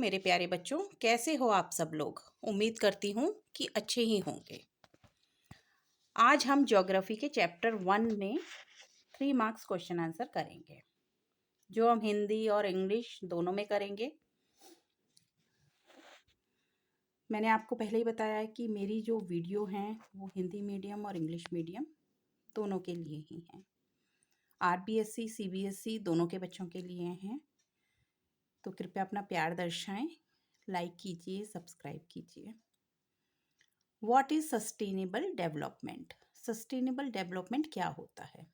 मेरे प्यारे बच्चों, कैसे हो आप सब लोग। उम्मीद करती हूँ कि अच्छे ही होंगे। आज हम ज्योग्राफी के चैप्टर 1 में 3 मार्क्स क्वेश्चन आंसर करेंगे, जो हम हिंदी और इंग्लिश दोनों में करेंगे। मैंने आपको पहले ही बताया है कि मेरी जो वीडियो हैं वो हिंदी मीडियम और इंग्लिश मीडियम दोनों के लिए ही हैं। आरबीएसई सीबीएसई दोनों के बच्चों के लिए हैं, तो कृपया अपना प्यार दर्शाएं, लाइक कीजिए, सब्सक्राइब कीजिए। What is sustainable development? Sustainable development क्या होता है?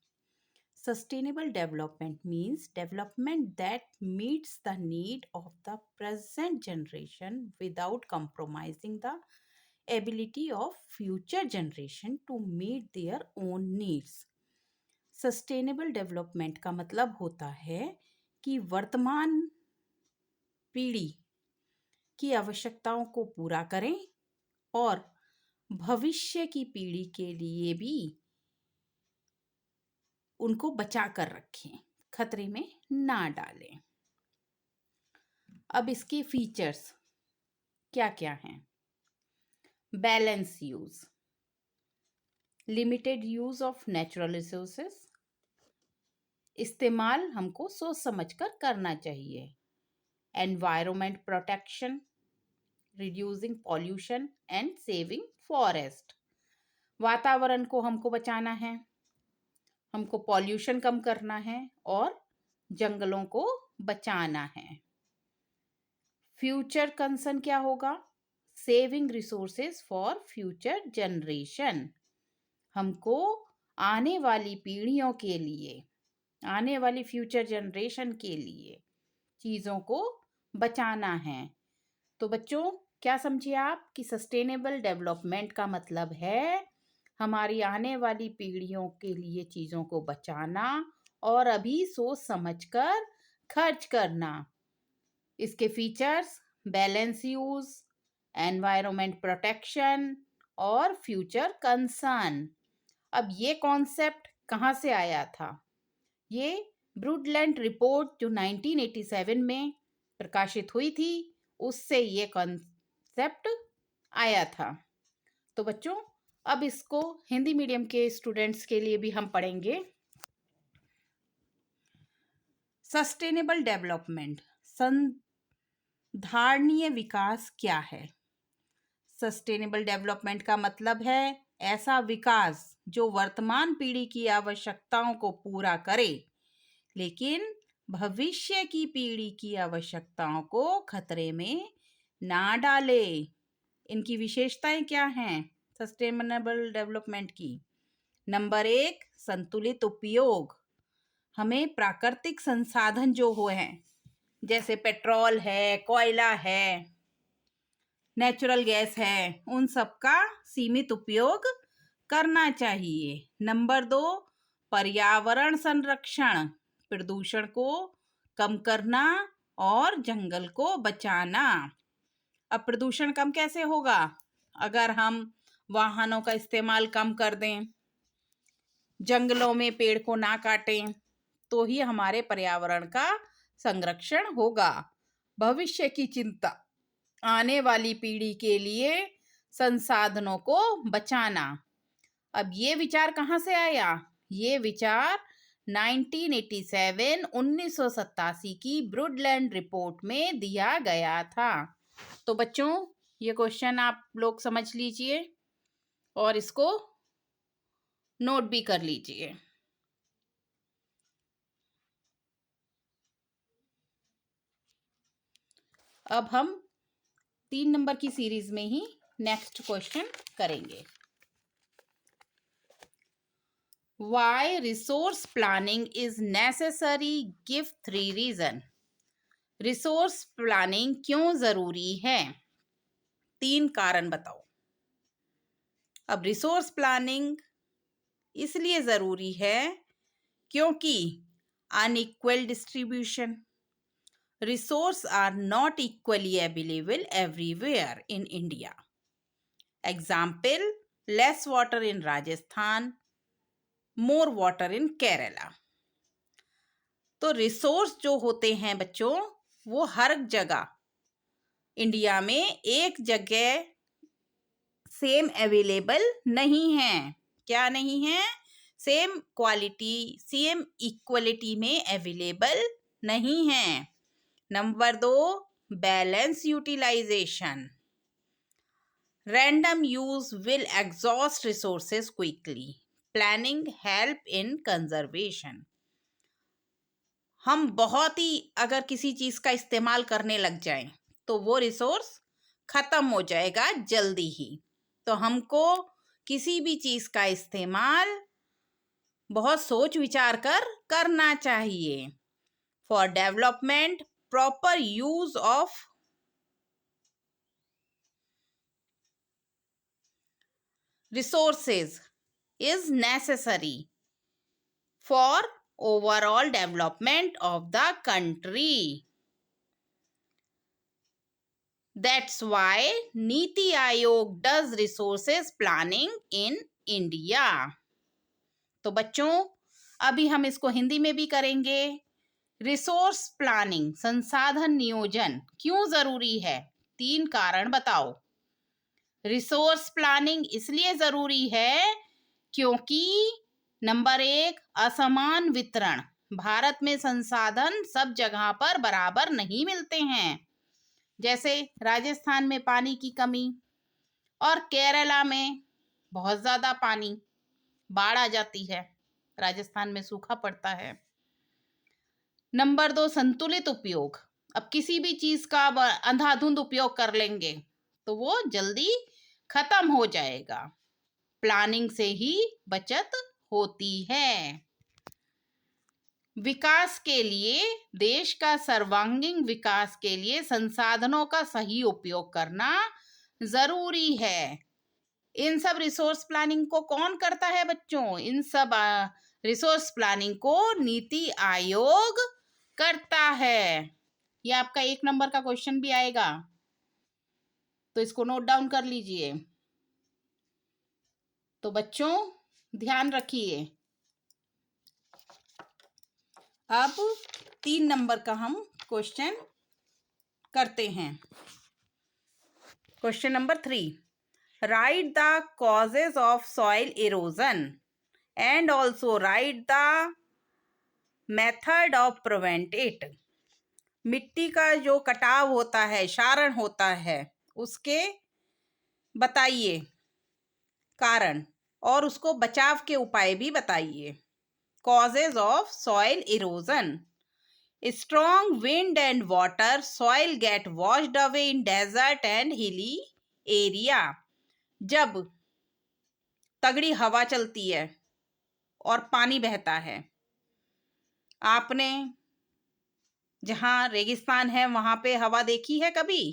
Sustainable development means development that meets the need of the present generation without compromising the ability of future generation to meet their own needs. Sustainable development का मतलब होता है कि वर्तमान पीढ़ी की आवश्यकताओं को पूरा करें और भविष्य की पीढ़ी के लिए भी उनको बचा कर रखें, खतरे में ना डालें। अब इसके फीचर्स क्या क्या हैं? Balance use, limited use of natural resources, इस्तेमाल हमको सोच समझकर करना चाहिए। Environment protection, reducing pollution and saving forest, वातावरण को हमको बचाना है, हमको पॉल्यूशन कम करना है और जंगलों को बचाना है। फ्यूचर कंसर्न क्या होगा? Saving resources for future generation, हमको आने वाली पीढ़ियों के लिए, आने वाली फ्यूचर जनरेशन के लिए चीज़ों को बचाना है। तो बच्चों, क्या समझिए आप कि सस्टेनेबल डेवलपमेंट का मतलब है हमारी आने वाली पीढ़ियों के लिए चीज़ों को बचाना और अभी सोच समझकर खर्च करना। इसके features balance use, environment protection और फ्यूचर कंसर्न। अब ये कॉन्सेप्ट कहाँ से आया था? ये ब्रूडलैंड रिपोर्ट जो 1987 में प्रकाशित हुई थी, उससे ये कॉन्सेप्ट आया था। तो बच्चों, अब इसको हिंदी मीडियम के स्टूडेंट्स के लिए भी हम पढ़ेंगे। सस्टेनेबल डेवलपमेंट, संधारणीय विकास क्या है? सस्टेनेबल डेवलपमेंट का मतलब है ऐसा विकास जो वर्तमान पीढ़ी की आवश्यकताओं को पूरा करे, लेकिन भविष्य की पीढ़ी की आवश्यकताओं को खतरे में ना डाले। इनकी विशेषताएं क्या हैं सस्टेनेबल डेवलपमेंट की? नंबर 1, संतुलित उपयोग। हमें प्राकृतिक संसाधन जो हो हैं, जैसे पेट्रोल है, कोयला है, नेचुरल गैस है, उन सब का सीमित उपयोग करना चाहिए। नंबर 2, पर्यावरण संरक्षण, प्रदूषण को कम करना और जंगल को बचाना। अब प्रदूषण कम कैसे होगा? अगर हम वाहनों का इस्तेमाल कम कर दें, जंगलों में पेड़ को ना काटें, तो ही हमारे पर्यावरण का संरक्षण होगा। भविष्य की चिंता, आने वाली पीढ़ी के लिए संसाधनों को बचाना। अब ये विचार कहाँ से आया? ये विचार 1987 की ब्रूडलैंड रिपोर्ट में दिया गया था। तो बच्चों, ये क्वेश्चन आप लोग समझ लीजिए और इसको नोट भी कर लीजिए। अब हम 3 नंबर की सीरीज में ही नेक्स्ट क्वेश्चन करेंगे। Why resource planning is necessary? Give 3 reason. Resource planning क्यों जरूरी है? 3 कारण बताओ। अब रिसोर्स प्लानिंग इसलिए जरूरी है क्योंकि unequal distribution, resource are not equally available everywhere in India. Example, less water in Rajasthan, more water in Kerala. तो रिसोर्स जो होते हैं बच्चों, वो हर जगह इंडिया में एक जगह सेम अवेलेबल नहीं है। क्या नहीं है? सेम क्वालिटी, सेम इक्वलिटी में अवेलेबल नहीं है। Number 2, balance utilisation. Random use will exhaust resources quickly. Planning help in conservation. हम बहुत ही अगर किसी चीज का इस्तेमाल करने लग जाएं तो वो रिसोर्स खत्म हो जाएगा जल्दी ही। तो हमको किसी भी चीज का इस्तेमाल बहुत सोच विचार कर करना चाहिए। For development, proper use of resources is necessary for overall development of the country. That's why Niti Aayog does resources planning in India. तो बच्चों, अभी हम इसको हिंदी में भी करेंगे। रिसोर्स प्लानिंग, संसाधन नियोजन क्यों जरूरी है? 3 कारण बताओ। रिसोर्स प्लानिंग इसलिए जरूरी है क्योंकि नंबर 1, असमान वितरण। भारत में संसाधन सब जगह पर बराबर नहीं मिलते हैं। जैसे राजस्थान में पानी की कमी और केरला में बहुत ज्यादा पानी, बाढ़ आ जाती है, राजस्थान में सूखा पड़ता है। नंबर 2, संतुलित उपयोग। अब किसी भी चीज का अंधाधुंध उपयोग कर लेंगे तो वो जल्दी खत्म हो जाएगा। प्लानिंग से ही बचत होती है। विकास के लिए, देश का सर्वांगीण विकास के लिए संसाधनों का सही उपयोग करना जरूरी है। इन सब रिसोर्स प्लानिंग को कौन करता है बच्चों? इन सब रिसोर्स प्लानिंग को नीति आयोग करता है। ये आपका 1 नंबर का क्वेश्चन भी आएगा, तो इसको नोट डाउन कर लीजिए। तो बच्चों ध्यान रखिए। अब 3 नंबर का हम क्वेश्चन करते हैं। Question number 3, right the causes of soil erosion and also right the method of prevent it. मिट्टी का जो कटाव होता है, क्षारण होता है, उसके बताइए कारण और उसको बचाव के उपाय भी बताइए। Causes of soil erosion. Strong wind and water, soil get washed away in desert and hilly area. जब तगड़ी हवा चलती है और पानी बहता है, आपने जहाँ रेगिस्तान है वहां पे हवा देखी है कभी?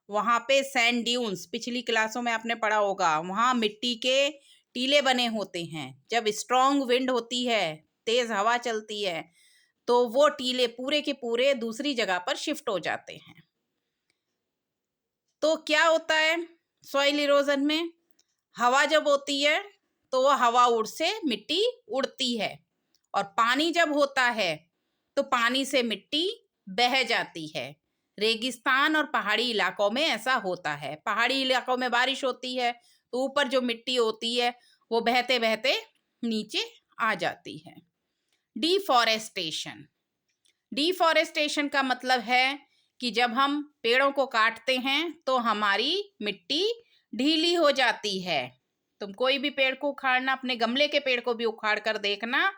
वहां पे सैंड ड्यून्स, पिछली क्लासों में आपने पढ़ा होगा, वहां मिट्टी के टीले बने होते हैं। जब स्ट्रॉन्ग विंड होती है, तेज हवा चलती है, तो वो टीले पूरे के पूरे दूसरी जगह पर शिफ्ट हो जाते हैं। तो क्या होता है सॉइल इरोजन में? हवा जब होती है तो वो हवा से मिट्टी उड़ती है, और पानी जब होता है तो पानी से मिट्टी बह जाती है। रेगिस्तान और पहाड़ी इलाकों में ऐसा होता है। पहाड़ी इलाकों में बारिश होती है तो ऊपर जो मिट्टी होती है वो बहते बहते नीचे आ जाती है। डिफॉरेस्टेशन। डिफॉरेस्टेशन का मतलब है कि जब हम पेड़ों को काटते हैं तो हमारी मिट्टी ढीली हो जाती है। तुम कोई भी पेड़ को उखाड़ना, अपने गमले के पेड़ को भी उखाड़ कर देखना,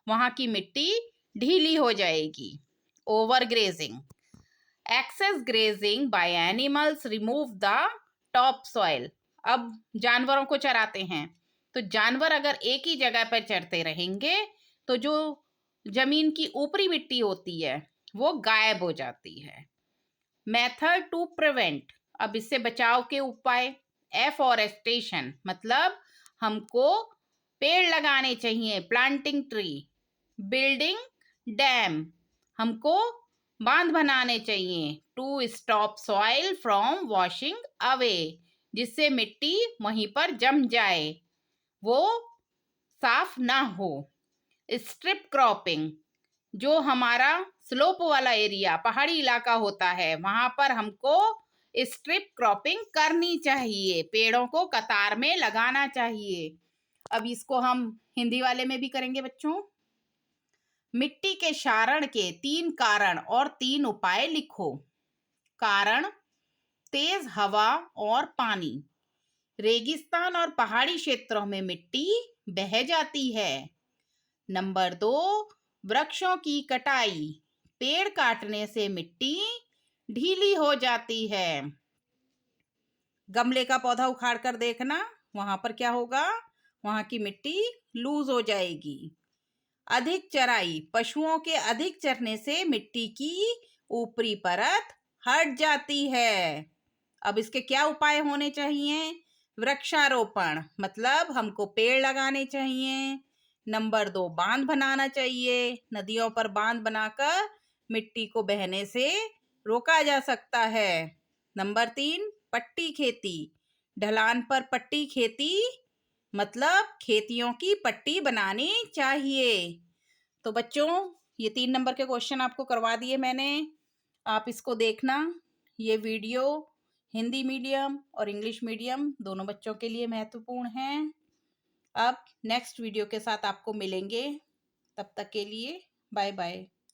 वहां की मिट्टी ढीली हो जाएगी। Overgrazing. Excess grazing by animals remove the top soil. अब जानवरों को चराते हैं तो जानवर अगर एक ही जगह पर चरते रहेंगे तो जो जमीन की ऊपरी मिट्टी होती है वो गायब हो जाती है। Method to prevent. अब इससे बचाव के उपाय। एफॉरेस्टेशन मतलब हमको पेड़ लगाने चाहिए, प्लांटिंग ट्री। बिल्डिंग डैम, हमको बांध बनाने चाहिए। To stop soil from washing away, जिससे मिट्टी वहीं पर जम जाए, वो साफ ना हो। स्ट्रिप क्रॉपिंग, जो हमारा स्लोप वाला एरिया, पहाड़ी इलाका होता है, वहां पर हमको स्ट्रिप क्रॉपिंग करनी चाहिए, पेड़ों को कतार में लगाना चाहिए। अब इसको हम हिंदी वाले में भी करेंगे बच्चों। मिट्टी के क्षारण के 3 कारण और 3 उपाय लिखो। कारण, तेज हवा और पानी। रेगिस्तान और पहाड़ी क्षेत्रों में मिट्टी बह जाती है। नंबर 2, वृक्षों की कटाई। पेड़ काटने से मिट्टी ढीली हो जाती है। गमले का पौधा उखाड़ कर देखना, वहां पर क्या होगा, वहां की मिट्टी लूज हो जाएगी। अधिक चराई, पशुओं के अधिक चरने से मिट्टी की ऊपरी परत हट जाती है। अब इसके क्या उपाय होने चाहिए? वृक्षारोपण, मतलब हमको पेड़ लगाने चाहिए। नंबर 2, बांध बनाना चाहिए। नदियों पर बांध बनाकर मिट्टी को बहने से रोका जा सकता है। नंबर 3, पट्टी खेती। ढलान पर पट्टी खेती, मतलब खेतियों की पट्टी बनानी चाहिए। तो बच्चों, ये 3 नंबर के क्वेश्चन आपको करवा दिए मैंने, आप इसको देखना। ये वीडियो हिंदी मीडियम और इंग्लिश मीडियम दोनों बच्चों के लिए महत्वपूर्ण है। अब नेक्स्ट वीडियो के साथ आपको मिलेंगे, तब तक के लिए बाय बाय।